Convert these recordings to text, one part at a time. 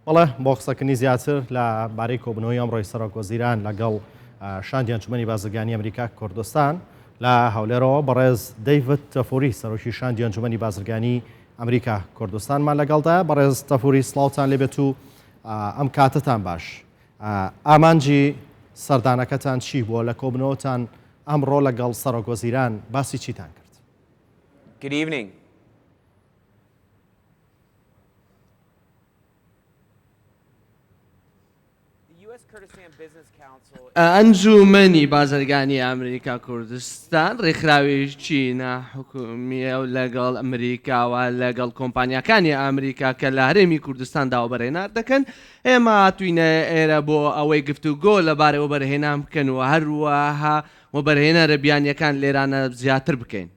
بەڵێ بۆ قسەکردنی زیاتر لە بارەی کۆبنەوەی ئەمڕۆی سەرۆکوەزیران لەگەڵ شاندی ئەنجومەنی بازرگانی ئەمریکا کوردستان لە هەولێرەوە بەڕێز دەیڤد تەفوری سەرۆکی شاندی ئەنجومەنی بازرگانی ئەمریکا کوردستانمان لەگەڵدا. بەڕێز تەفوری سڵاوتان لێبێت و ئەم کاتتان باش. ئامانجی سەردانەکەتان چی بووە لە کۆبنەوەتان ئەمڕۆ لەگەڵ سەرۆکوەزیران باسی چیتان کرد؟ Good evening. ئەنجومەنی بازرگانی ئەمریکا کوردستان ڕێکخراوێکی ناحکومیە و لەگەڵ ئەمریکاوە لەگەڵ کۆمپانیەکانی ئەمریکا کە لە هەرێمی کوردستان داوەبەرهێنار دەکەن. ئێمە هاتووینە ئێرە بۆ ئەوەی گفتوگۆ لەبارەی وەبەرهێنان بکەن و هەروەها وەبەرهێنەرە بیانیەکان لێرانە زیاتر بکەین.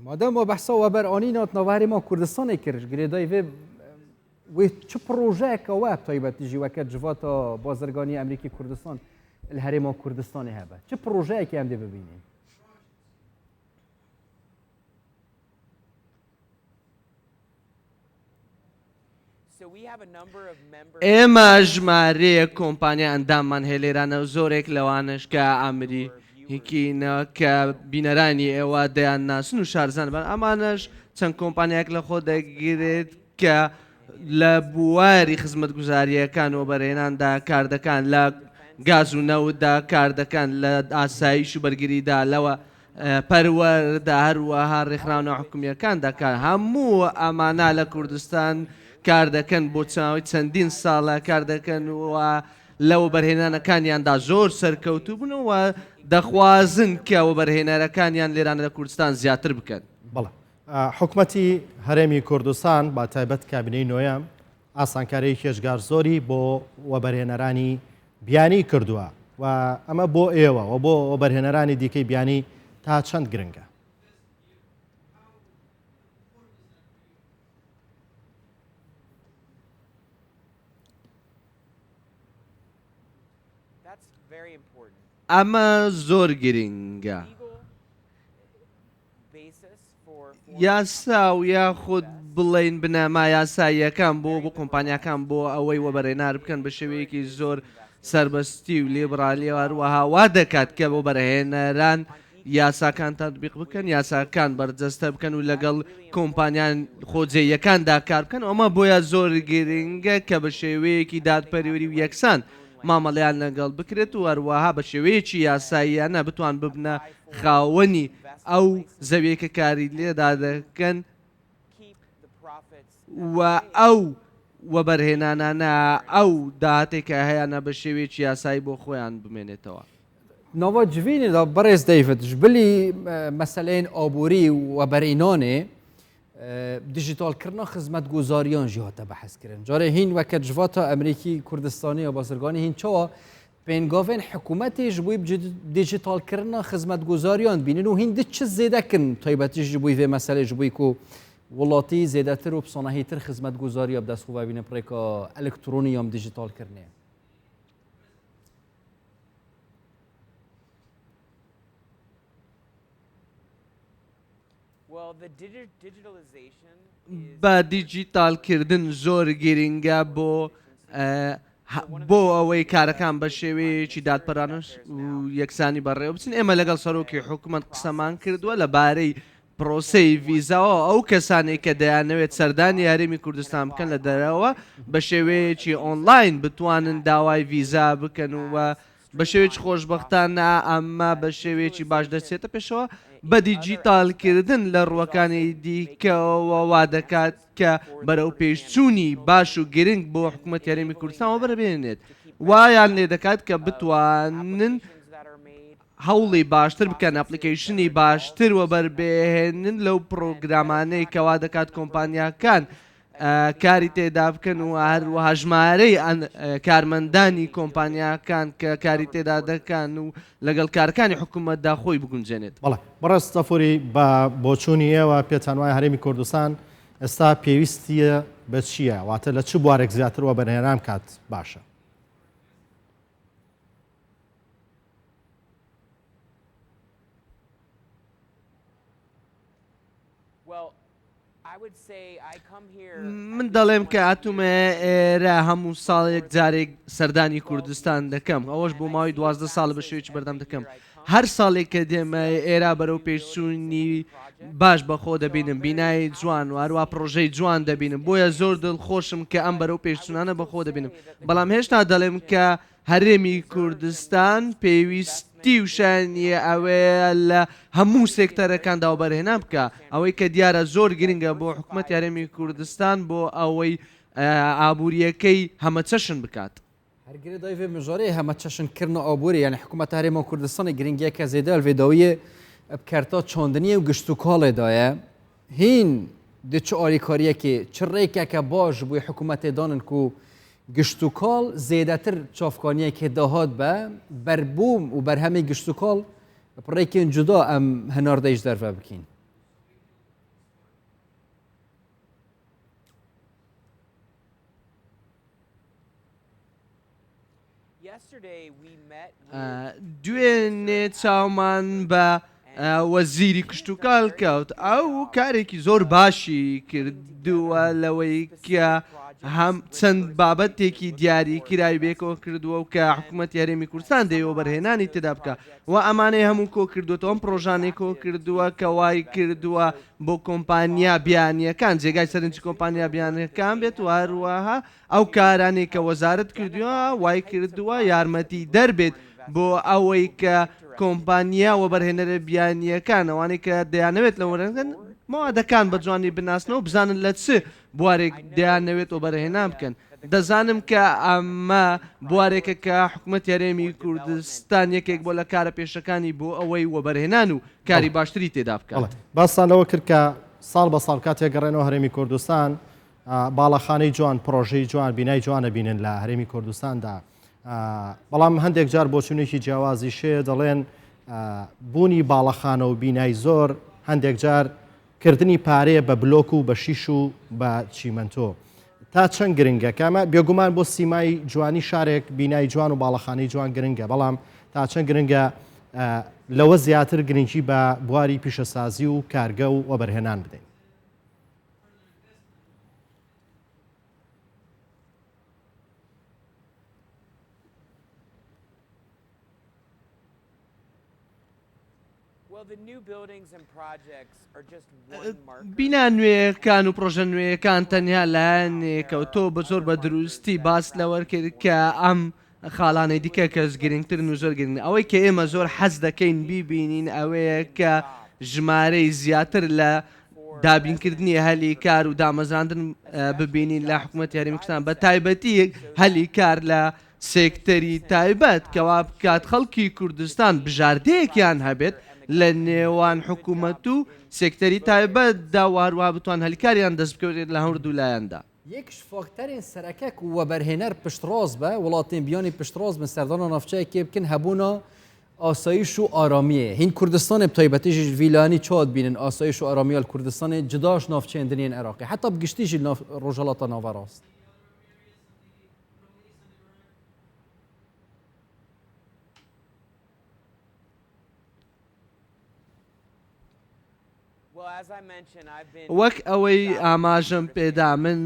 مادام ما بحثا وەبەرئانی ناوەواری ما کوردستانی کرد گرێدای وێ وی چه پروژەیەکە وە تایبەتیژی وەکە جواتە بازرگانی ئەمریکی کوردستان لە هەرێما کوردستانی هەبە چه پروژەیەکی ئەم دێ ببینین؟ ئێمە ژمارەیە کۆمپانیا ئەنداممان هێلێرانە و زۆرێک لەوانش کە ئەمریکینە کە بینەرانی ئێوە دەیان ناسن و شارزان بن ئەمانش چەند کۆمپانیاک لە خۆ دەگیرێت کە لە بواری خزمەتگوزاریەکان و بەرهێناندا کار دەکەن لە گاز و نەوتدا کار دەکەن لە ئاسایش و بەرگریدا لەوە پەروەردا هەروەها ڕێکخراونە حکومیەکان دەکات هەموو ئەمانە لە کوردستان کار دەکەن بۆ چاوی چەندین ساڵە کار دەکەن و لەوە بەرهێنانەکانیاندا زۆر سەرکەوتوو بوون و دەخوازن کەەوە بەرهێنەرەکانیان لێرانە لە کوردستان زیاتر بکەن. بەڵێ حکوومەتی هەرێمی کوردستان با تایبەت کابینەی نۆیەم ئاسانکاری هێژگار زۆری بۆ وەبەرهێنەرانی بیانی کردووە و ئەمە بۆ ئێوە و بۆ وەبەرهێنەرانی دیکەی بیانی تا چەند گرنگە؟ ئەمە زۆر گرنگە. یاسا و یاخود بڵین بنەما یاساییەکان بۆ کۆمپانیەکان بۆ ئەوەی وەبەرهێنار بکەن بە شێوەیەکی زۆر سربەستی و لێبرالی هەروەها وا دەکات کە بۆ بەرهێنەران یاساکان تاتبیق بکەن یاساکان بەرجەستە بکەن و لەگەڵ کۆمپانیان خۆجێیەکاندا کار بکەن ئەمە بۆیە زۆر گرنگە کە بە شێوەیەکی دادپەروەری و یەکسان مامەڵیان لەگەڵ بکرێت و هەروەها بە شێوەیەکی یاساییانە بتوان ببنە خاوەنی ئەو زەویەکە کاری لێدا دەکەن و ئەو وەبەرهێنانانە ئەو داهاتێکە هەیەە بە شێوەیەکی یاسایی بۆ خۆیان بمێنێتەوە. ناوا جوینێدا بەڕێز دەیڤد ژبلی مەسەلەیەن ئابووری و وەبەرئینانێ دیجیتالکردنا خزمەتگوزاریان jî hate behezkirin. Carê hîn weke civata Emerîkî Kurdistanê ya bazirganî hîn çawa pêngavên hikûmetê ji bo dijitalkirina xizmetguzariyan bînin û hîn di çi zêdekin taybetî ji bo vê meselê ji bo ku welatî zêdetir û pisanehîtir xizmetguzariya bi destxwe bîne pirêka elektronî yam dijitalkirinê. بە دیجیتالکردن زۆر گرنگە بۆ ئەوەی کارەکان بە شێوەیەکی دادپەرانش و یەکسانی بەڕێوە بچن. ئێمە لەگەڵ سەرۆکی حکوومەت قسەمان کردووە لەبارەی پرۆسەی ڤیزاوە ئەو کەسانێک کە دەیانەوێت سەردانی هەرێمی کوردستان بکەن لە دەرەوە بە شێوەیەکی ئۆنلاین بتوانن داوای ڤیزا بکەن و بە شێوەیەکی خۆشبەختانە ئەمە بە شێوەیەکی باش دەچێتە پێشەوە بە دیجیتالکردن لە ڕووەکانی دیکەەوە وا دەکات کە بەرەو پێشچوونی باش و گرنگ بۆ حکوومەت هەرێمی کوردستانەوە بەرەبێنێت وایان لێ دەکات کە بتوانن هەوڵی باشتر بکەن ئەپلیکیشنی باشتر وە بەربێهێنن لەو پرۆگرامانەی کەوا دەکات کۆمپانیاکان کاری تێدا بکەن و هەروەها ژمارەی کارمەندانی کۆمپانیاکان کە کاری تێدا دەکەن و لەگەڵ کارەکانی حکوومەتدا خۆی بگونجێنێت. بەڵێ بەڕێز تەفوری بە بۆچوونی ئێوە پێتان وایە هەرێمی کوردستان ئێستا پێویستیە بە چییە؟ واتە لە چ بوارێک زیاتر وەبەرهێنان کات باشە؟ من دەڵێم کە ئاتومە ئێرە هەموو ساڵێک جارێک سەردانی کوردستان دەکەم ئەوەش بۆ ماوەی 12 ساڵ بە شێوەیەکی بەردەم دەکەم هەر ساڵێک کە دێمە ئێرە بەرەو پێشچوونی باش بەخۆ دەبینم بینایی جوان و هەروە پرۆژەی جوان دەبینم بۆیە زۆر دڵخۆشم کە ئەم بەرەو پێشچوونانە بەخۆ دەبینم بەڵام هێشتا دەڵێم کە هەرێمی کوردستان پێویستی وشانیە ئەوەیە لە هەموو سێکتەرەکاندا و بەرهێنا بکە ئەوەی کە دیارە زۆر گرنگە بۆ حکوومەتی هەرێمی کوردستان بۆ ئەوەی ئابوووریەکەی هەمە چەشن بکات هەرگرێ دایڤێ مژارەیە هەمە چەشنکردنە ئابووری یعنی حکوومەت هەرێما کوردستانی گرنگیەکە زێدە ئەلڤێداویە بکارتا چاندنیە و گشت و کاڵێدایە هین دچ ئالیکاریەکێ چ ڕێکێکە باش بۆی حکوومەتێ دانن و گشت و کاڵ زێدەتر چافکانیەکێ داهات بە بەربووم و بەرهەمی گشت و کاڵ ڕێکێن جودا ئەم هەناردەیش دەرفە بکەین دوێنێ چاومان بە وەزیری کشتتوکال کەوت ئەو کارێکی زۆر باشی کردووە لەوەی کە هەم چەند بابەتێکی دیاری کرای بێکەوە کردووە و کە حکوومەت یاریمی کوردستان دەیەوە بەرهێنانی تێدا بکە و ئەمانەی هەموو کۆ کردوەوە ئەم پرۆژانێک کۆ کردووە کە وای کردووە بۆ کۆمپانیا بیانیەکان جێگای سەرنجی کۆمپانیا بیانەکان بێت و هەروەها ئەو کارانێک کە وەزارت کردووە وای کردووە یارمەتی دەربێت بۆ ئەوەی کە کۆمپانیا و بەرهێنەرە بیانیەکان ئەوانەی کە دەیانەوێت لە وەرەکەن ماوەدەکان بە جوانی بناسنەوە بزانن لە چ بوارێک دەیانەوێت و بەرهێنا بکەن دەزانم کە ئەمە بوارێکە کە حکوومەت یاریمی کوردستان یەکێک بۆ لە کارە پێشەکانی بۆ ئەوەی وەبەرهێنان و کاری باشتری تێدا بکەن باسان لەوە کرد کە ساڵ بە ساڵ کاتێک گەڕێنەوە هەرێمی کوردستان باڵەخانەی جوان پرۆژەی جوان بینای جوانە بینن لە هەرێمی کوردستاندا بەڵام هەندێک جار بۆچوونێکی جیاوازی شێ دەڵێن بوونی باڵەخانە و بینای زۆر هەندێک جار کردنی پارەیە بە بلۆک و بە شیش و بە چیمەنتۆ تا چەند گرنگە کامە بێگومان بۆ سیمای جوانی شارێک بینای جوان و باڵەخانەی جوان گرنگە بەڵام تا چەند گرنگە لەوە زیاتر گرنگی بە بواری پیشەسازی و کارگە و وەبەرهێنان بدەین بینا نوێیەکان و پرۆژە نوێیەکان تەنیا لایەنێکە و تۆ بە زۆر بە دروستی باس لەوە کرد کە ئەم خاڵانەی دیکە کەس گرنگترن و زۆر گرنگ ئەوەی کە ئێمە زۆر حەز دەکەین بیبینین ئەوەیە کە ژمارەی زیاتر لە دابینکردنی هەلی کار و دامەزاندن ببینین لە حکوومەت یاریمی کوردستان بە تایبەتی هەلی کار لە سێکتەری تایبەت کەوا بکات خەڵکی کوردستان بژاردەیەکیان هەبێت لە نێوان حکوومەت و سێکتەری تایبەت داواروها بتوان هەلیکاریان دەست بکەوێت لە هەوردوو لایەندا یەکش فاکتەرین سەرەکەک و وەبەرهێنەر پشتڕاست بە وڵاتین بیانی پشتڕاست بن سەردانە ناوچەیەکێ بکەن هەبوونە ئاسایش و ئارامیە هین کوردستانی بتایبەتیژی ڤیلانی چاد بینن ئاسایش و ئارامیە کوردستانی جداش ناوچەیەندنین عێراقی حتا بگشتیژی ڕۆژهەڵاتە ناوەڕاست وەک ئەوەی ئاماژەم پێدا من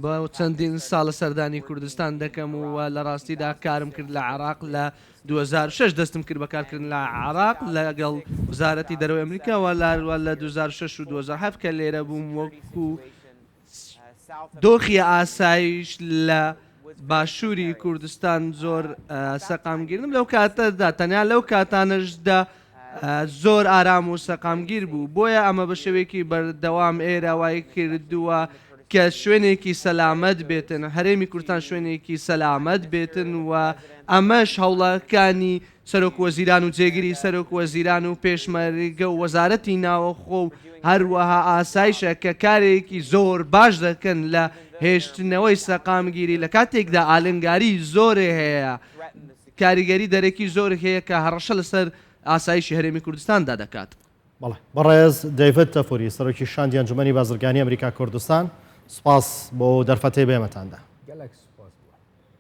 بە چەندین ساڵە سەردانی کوردستان دەکەم و لە ڕاستیدا کارم کرد لە عێراق لە 2006 دەستم کرد بەکارکردن لە عێراق لەگەڵ وزارەتی دەرەوەی ئەمریکاوە لە 2006 و 2007 کە لێرە بووم وەکو دۆخی ئاسایش لە باشووری کوردستان زۆر سەقامگیرم لەو کاتەدا تەنیا لەو کاتانەشدا زۆر ئارام و سەقامگیر بوو بۆیە ئەمە بە شێوەیەکی بەردەوام ئێرە وای کردووە کە شوێنێکی سەلامەت بێتن هەرێمی کوردستان شوێنێکی سەلامەت بێتن و ئەمەش هەوڵەکانی سەرۆک وەزیران و جێگیری سەرۆک وەزیران و پێشمەرگە و وەزارەتی ناوەخۆ و هەروەها ئاسایشە کە کارێکی زۆر باش دەکەن لە هێشتنەوەی سەقامگیری لە کاتێکدا ئالنگاری زۆرێ هەیە کاریگەری دەرەکی زۆر هەیە کە هەڕەشە لەسەر ئاسایشی هەرێمی کوردستاندا دەکات بەڵێ بەڕێز دەیڤد تەفۆری سەرۆکی شاندی ئەنجومەنی بازرگانی ئەمریکا کوردستان سوپاس بۆ دەرفەتەی بێمەتاندا گەلەکس